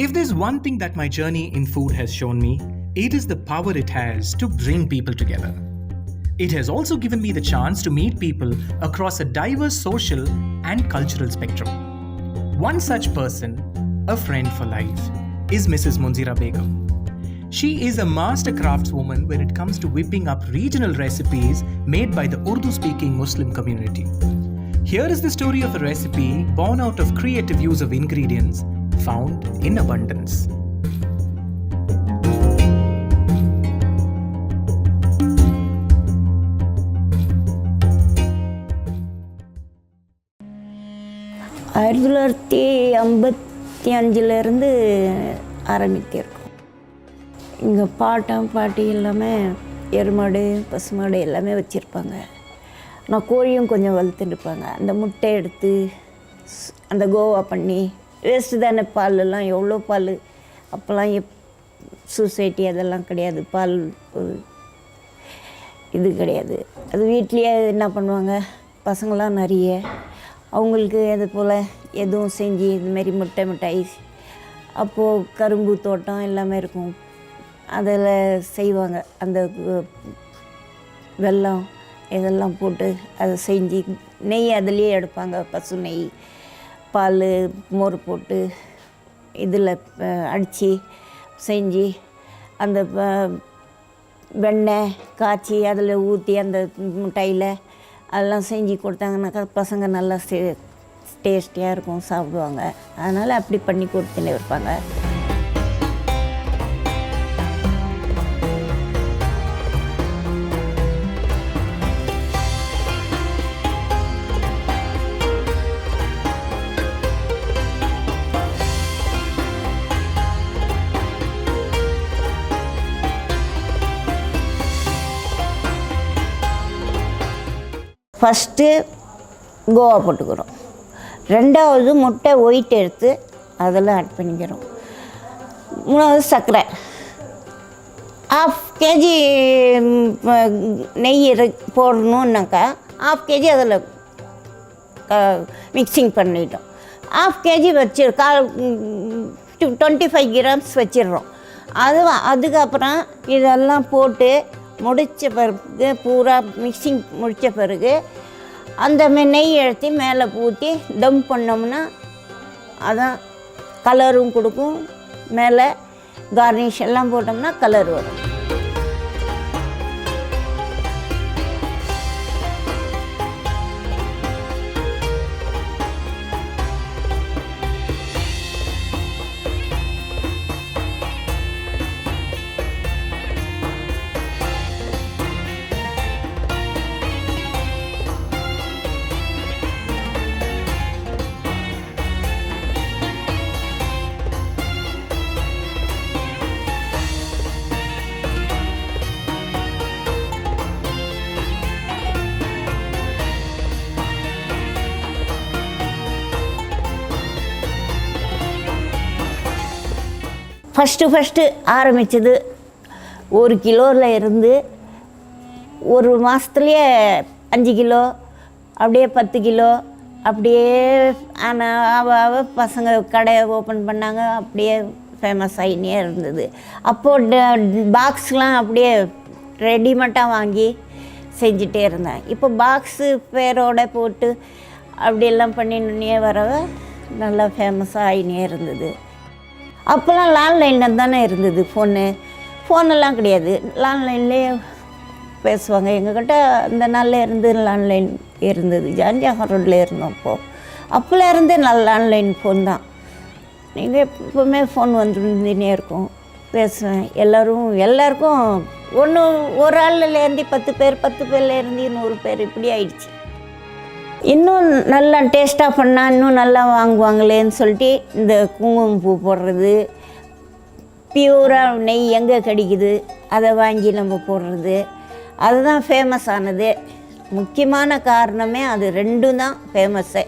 If there's one thing that my journey in food has shown me, it is the power it has to bring people together. It has also given me the chance to meet people across a diverse social and cultural spectrum. One such person, a friend for life, is Mrs. Munzira Begum. She is a master craftswoman when it comes to whipping up regional recipes made by the Urdu-speaking Muslim community. Here is the story of a recipe born out of creative use of ingredients found in abundance. இருந்து ஆரம்பித்திருக்கோம். இங்கே bottom பாட்டி எல்லாமே எருமாடு பசுமாடு எல்லாமே வச்சுருப்பாங்க. நான் கோழியும் கொஞ்சம் வளர்த்துருப்பாங்க. அந்த முட்டை எடுத்து அந்த கோவா பண்ணி வேஸ்ட்டு தானே பாலெல்லாம் எவ்வளோ பால் அப்போல்லாம் சொசைட்டி அதெல்லாம் கிடையாது, பால் இது கிடையாது. அது வீட்லேயே என்ன பண்ணுவாங்க பசங்களாம் நிறைய அவங்களுக்கு அது போல் எதுவும் செஞ்சு இதுமாரி முட்டை மிட்டாய், அப்போது கரும்பு தோட்டம் எல்லாமே இருக்கும், அதில் செய்வாங்க. அந்த வெல்லம் இதெல்லாம் போட்டு அதை செஞ்சு நெய் அதிலே எடுப்பாங்க, பசு நெய் பால் மோர் போட்டு இதில் அடித்து செஞ்சு அந்த வெண்ணெய் காய்ச்சி அதில் ஊற்றி அந்த மிட்டாயில் அதெல்லாம் செஞ்சு கொடுத்தாங்கனாக்கா பசங்க நல்லா டேஸ்டியாக இருக்கும், சாப்பிடுவாங்க. அதனால் அப்படி பண்ணி கொடுத்துன்னு இருப்பாங்க. ஃபஸ்ட்டு கோவா போட்டுக்கிறோம். ரெண்டாவது முட்டை ஒயிட் எடுத்து அதெல்லாம் ஆட் பண்ணிக்கிறோம். மூணாவது சர்க்கரை, 1/2 kg நெய் போடணுன்னாக்கா 1/2 kg அதில் மிக்சிங் பண்ணிட்டோம். 1/2 kg வச்சு 25 grams வச்சிடுறோம். அதுக்கப்புறம் இதெல்லாம் போட்டு முடித்த பிறகு பூரா மிக்சிங் முடித்த பிறகு அந்த நெய் எடுத்து மேலே ஊற்றி தம் பண்ணோம்னா அதான் கலரும் கொடுக்கும். மேலே கார்னிஷ் எல்லாம் போட்டோம்னா கலர் வரும். ஃபஸ்ட்டு ஆரம்பித்தது 1 கிலோவில் இருந்து ஒரு மாதத்துலேயே 5 கிலோ அப்படியே 10 கிலோ அப்படியே ஆனால் பசங்க கடை ஓப்பன் பண்ணாங்க. அப்படியே ஃபேமஸ் ஆகினே இருந்தது. அப்போது பாக்ஸ்லாம் அப்படியே ரெடிமேட்டாக வாங்கி செஞ்சுட்டே இருந்தேன். இப்போ பாக்ஸு பேரோடு போட்டு அப்படியெல்லாம் பண்ணினே வரவ நல்லா ஃபேமஸாக ஆகினே இருந்தது. அப்போல்லாம் லேண்ட்லைனில் தானே இருந்தது ஃபோனெல்லாம் கிடையாது. லேண்ட்லைன்லேயே பேசுவாங்க. எங்கக்கிட்ட அந்த நாளில் இருந்து லேண்ட்லைன் இருந்தது. ஜான்ஜாகர் ரோட்டில் இருந்தோம். அப்போல்லாம் இருந்தே லேண்ட்லைன் ஃபோன் தான். நீங்கள் எப்போவுமே ஃபோன் வந்துருந்துனே இருக்கும். பேசுவேன். எல்லாருக்கும் ஒரு ஆள்லேருந்து 10 பேர், 10 பேர்லேருந்து 100 பேர் இப்படி ஆயிடுச்சு. இன்னும் நல்லா டேஸ்ட்டாக பண்ணால் இன்னும் நல்லா வாங்குவாங்களேன்னு சொல்லிட்டு இந்த குங்குமப்பூ போடுறது, பியூராக நெய் எங்கே கிடைக்குது அதை வாங்கி நம்ம போடுறது, அதுதான் ஃபேமஸ் ஆனது. முக்கியமான காரணமே அது 2 தான் ஃபேமஸ்ஸே.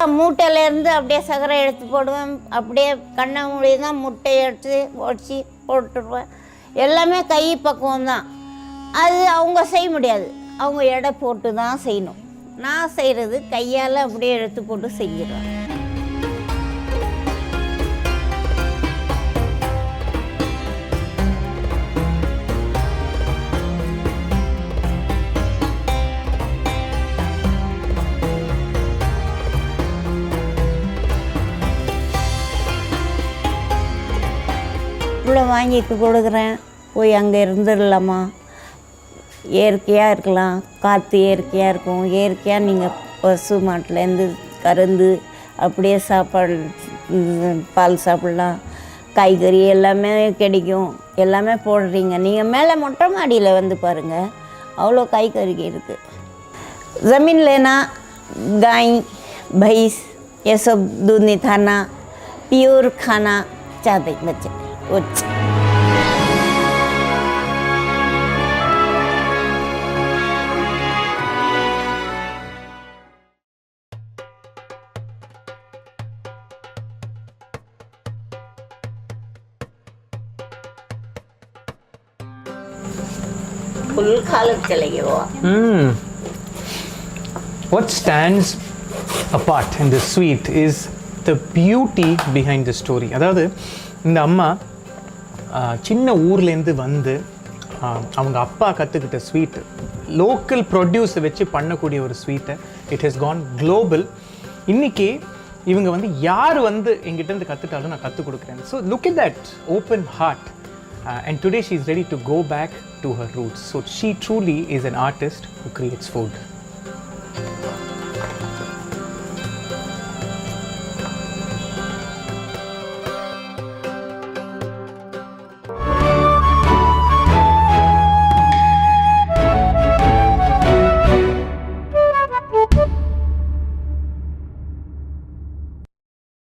மூட்டையிலேருந்து அப்படியே சர்க்கரை எடுத்து போடுவேன், அப்படியே கண்ணை மூடி தான் முட்டையை எடுத்து உடச்சி போட்டுருவேன். எல்லாமே கை பக்குவம் தான். அது அவங்க செய்ய முடியாது, அவங்க எடை போட்டு தான் செய்யணும். நான் செய்கிறது கையால் அப்படியே எடுத்து போட்டு செஞ்சிடுவேன். இவ்வளோ வாங்கி கொடுக்குறேன், போய் அங்கே இருந்துடலாமா, இயற்கையாக இருக்கலாம், காற்று இயற்கையாக இருக்கும், இயற்கையாக நீங்கள் பசு மாட்டிலேருந்து கறந்து அப்படியே சாப்பாடு பால் சாப்பிட்லாம், காய்கறி எல்லாமே கிடைக்கும், எல்லாமே போடுறீங்க. நீங்கள் மேலே மொட்டை மாடியில் வந்து பாருங்கள், அவ்வளோ காய்கறி இருக்குது. ज़मीन लेना, गाय भैंस ये सब दूध निथाना, प्योर खाना चाहते बच्चे वो फुल खालक चलेगी वो. What stands apart in this sweet is the beauty behind the story. அதாவது இந்த அம்மா சின்ன ஊர்லேருந்து வந்து அவங்க அப்பா கற்றுக்கிட்ட ஸ்வீட்டு, லோக்கல் ப்ரொடியூஸை வச்சு பண்ணக்கூடிய ஒரு ஸ்வீட்டை, இட் ஹஸ் கான் குளோபல். இன்றைக்கி இவங்க வந்து யார் வந்து எங்கிட்டேருந்து கற்றுட்டாலும் நான் கற்றுக் கொடுக்குறேன். So look it that open heart. And today she is ready to go back to her roots. So she truly is an artist who creates food.